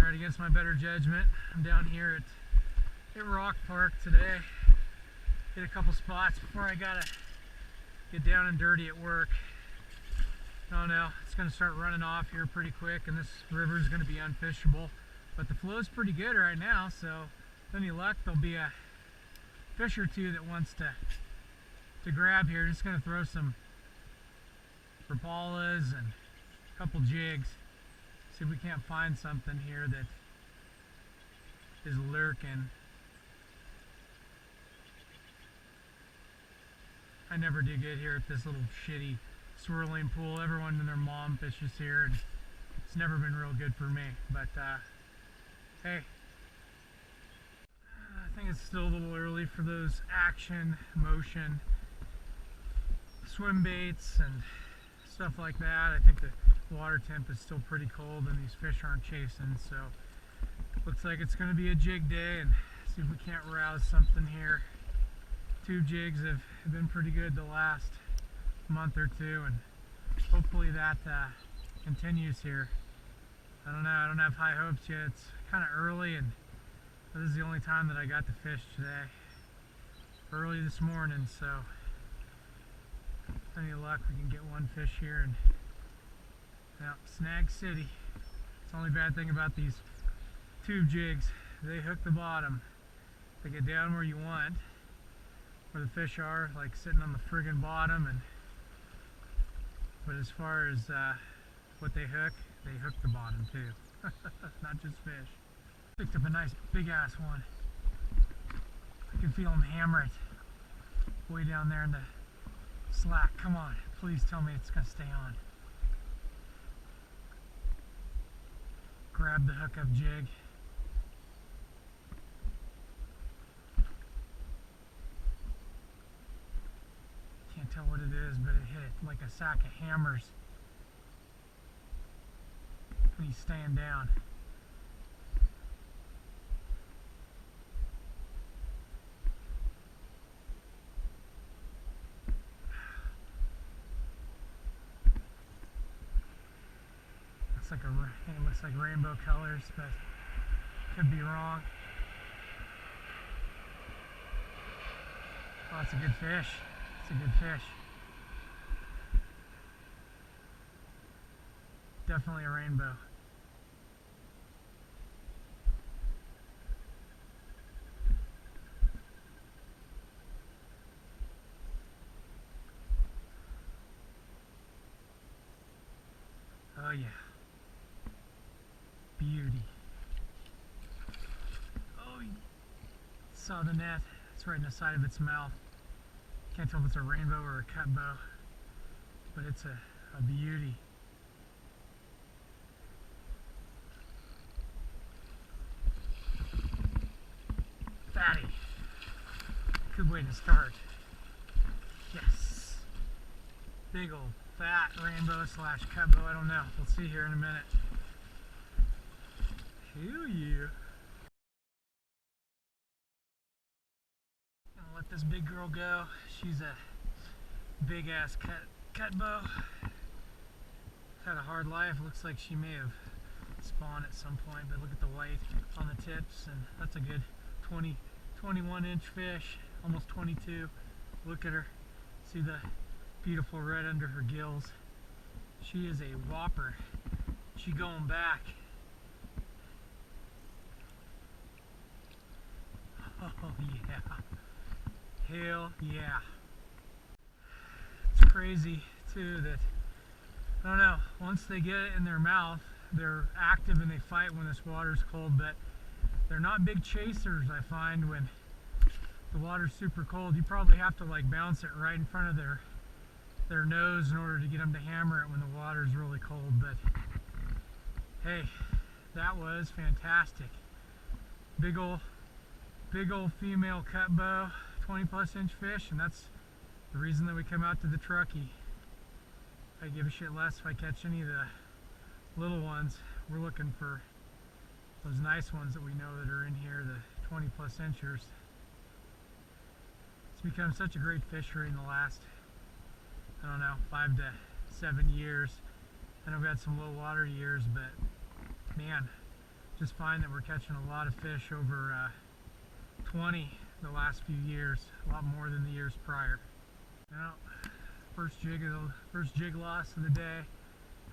Right against my better judgment, I'm down here at Rock Park today. Hit a couple spots before I gotta get down and dirty at work. Oh no, it's gonna start running off here pretty quick, and this river is gonna be unfishable. But the flow's pretty good right now, so with any luck, there'll be a fish or two that wants to grab here. Just gonna throw some rapalas and a couple jigs. See if we can't find something here that is lurking. I never do get here at this little shitty swirling pool. Everyone and their mom fishes here, and it's never been real good for me. But hey, I think it's still a little early for those action, motion, swim baits and stuff like that. I think the water temp is still pretty cold and these fish aren't chasing, so looks like it's going to be a jig day, and see if we can't rouse something here. 2 jigs have been pretty good the last month or two, and hopefully that continues here. I don't know, I don't have high hopes yet. It's kind of early, and this is the only time that I got to fish today. Early this morning, so with any luck we can get one fish here and yeah, Snag City. It's the only bad thing about these tube jigs. They hook the bottom. They get down where you want, where the fish are, like sitting on the friggin' bottom, but as far as what they hook the bottom too. Not just fish. Picked up a nice big ass one. I can feel them hammer it way down there in the slack. Come on, please tell me it's gonna stay on. Grab the hookup jig. Can't tell what it is, but it hit like a sack of hammers. And he's staying down. It looks like rainbow colors, but could be wrong. Oh, it's a good fish. It's a good fish. Definitely a rainbow. Oh yeah. Beauty. Oh, you saw the net. It's right in the side of its mouth. Can't tell if it's a rainbow or a cutbow, but it's a beauty. Fatty. Good way to start. Yes. Big old fat rainbow slash cutbow. I don't know. We'll see here in a minute. Hell yeah. I'll let this big girl go. She's a big ass cutbow. Had a hard life. Looks like she may have spawned at some point, but look at the white on the tips, and that's a good 21 inch fish, almost 22. Look at her. See the beautiful red under her gills. She is a whopper. She going back. Oh yeah. Hell yeah. It's crazy too that, I don't know, once they get it in their mouth, they're active and they fight when this water's cold, but they're not big chasers. I find when the water's super cold, you probably have to like bounce it right in front of their nose in order to get them to hammer it when the water's really cold. But hey, that was fantastic. Big old female cutbow, 20+ inch fish, and that's the reason that we come out to the Truckee. I give a shit less if I catch any of the little ones. We're looking for those nice ones that we know that are in here, the 20+ inchers. It's become such a great fishery in the last, I don't know, 5 to 7 years. I know we've had some low water years, but man, just find that we're catching a lot of fish over 20 the last few years, a lot more than the years prior. Now, first jig loss of the day.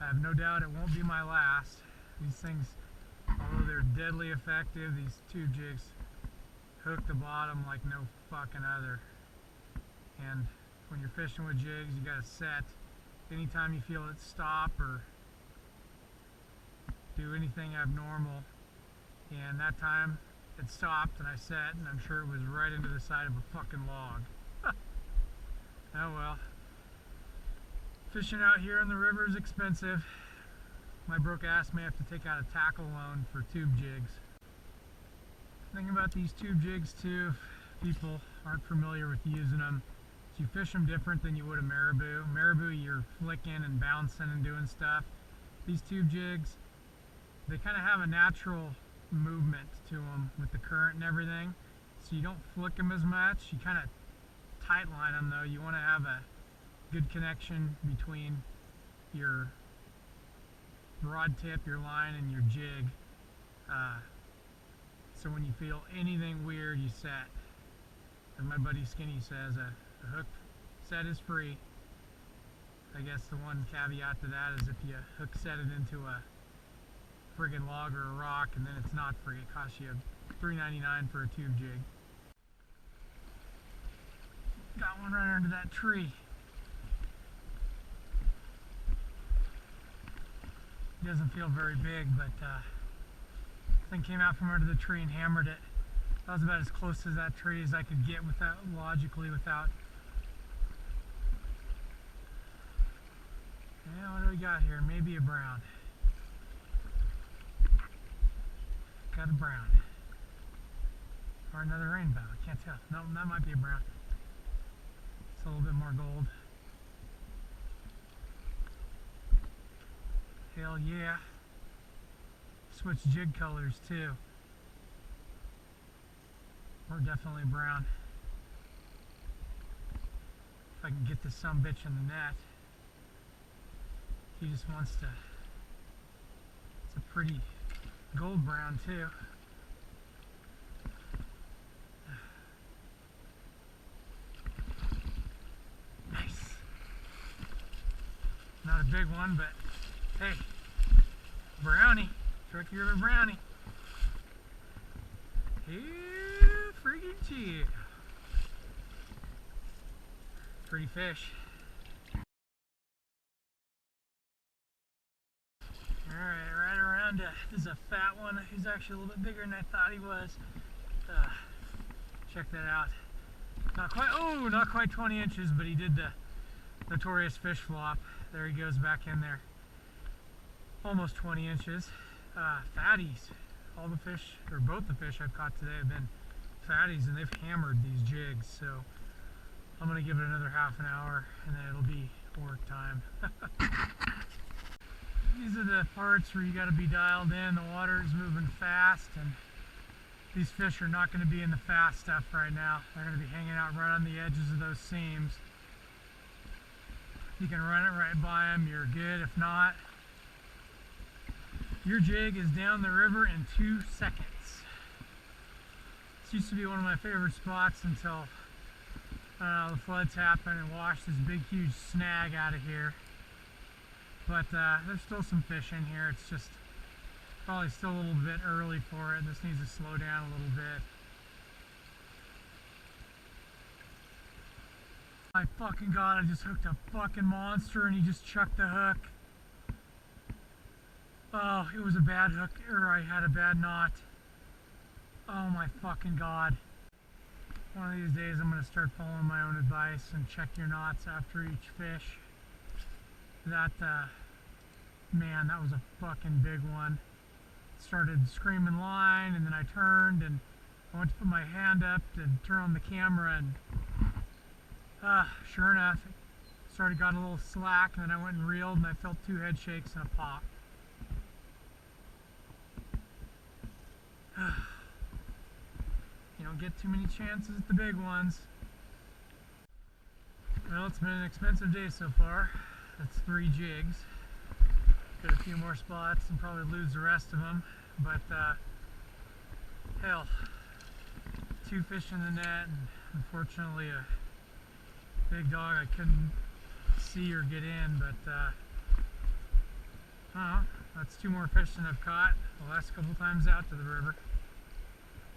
I have no doubt it won't be my last. These things, although they're deadly effective, these tube jigs hook the bottom like no fucking other. And when you're fishing with jigs, you gotta set. Anytime you feel it stop or do anything abnormal, and that time it stopped and I set, and I'm sure it was right into the side of a fucking log. Oh well. Fishing out here in the river is expensive. My broke ass may have to take out a tackle loan for tube jigs. The thing about these tube jigs too, if people aren't familiar with using them, is you fish them different than you would a marabou. Marabou, you're flicking and bouncing and doing stuff. These tube jigs, they kind of have a natural movement to them with the current and everything, so you don't flick them as much. You kind of tight line them though. You want to have a good connection between your rod tip, your line, and your jig, so when you feel anything weird, you set. As my buddy Skinny says, a hook set is free. I guess the one caveat to that is if you hook set it into a friggin' log or a rock, and then it's not free. It costs you $3.99 for a tube jig. Got one right under that tree. It doesn't feel very big, but thing came out from under the tree and hammered it. That was about as close to that tree as I could get without without. Yeah, what do we got here? Maybe a brown. Got a brown. Or another rainbow. I can't tell. No, that might be a brown. It's a little bit more gold. Hell yeah. Switch jig colors too. We're definitely brown. If I can get this sumbitch in the net. He just wants to. It's a pretty gold brown too. Nice. Not a big one, but hey, brownie, Truckee River brownie. Yeah, freaking cheer. Pretty fish. Alright, right around, this is a fat one. He's actually a little bit bigger than I thought he was. Check that out. Not quite 20 inches, but he did the notorious fish flop. There he goes back in there. Almost 20 inches. Fatties. All the fish, or both the fish I've caught today have been fatties, and they've hammered these jigs, so I'm going to give it another half an hour, and then it'll be work time. These are the parts where you got to be dialed in. The water is moving fast, and these fish are not going to be in the fast stuff right now. They're going to be hanging out right on the edges of those seams. If you can run it right by them, you're good. If not, your jig is down the river in 2 seconds. This used to be one of my favorite spots until the floods happened and washed this big huge snag out of here. But there's still some fish in here. It's just probably still a little bit early for it. This needs to slow down a little bit. My fucking god, I just hooked a fucking monster and he just chucked the hook. Oh, it was a bad hook, or I had a bad knot. Oh my fucking god. One of these days I'm going to start following my own advice and check your knots after each fish. That, man, that was a fucking big one. Started screaming line, and then I turned and I went to put my hand up to turn on the camera, and sure enough, it got a little slack, and then I went and reeled, and I felt 2 head shakes and a pop. You don't get too many chances at the big ones. Well, it's been an expensive day so far. That's 3 jigs. Got a few more spots and probably lose the rest of them. but hell, 2 fish in the net, and unfortunately a big dog I couldn't see or get in, but that's 2 more fish than I've caught the last couple times out to the river.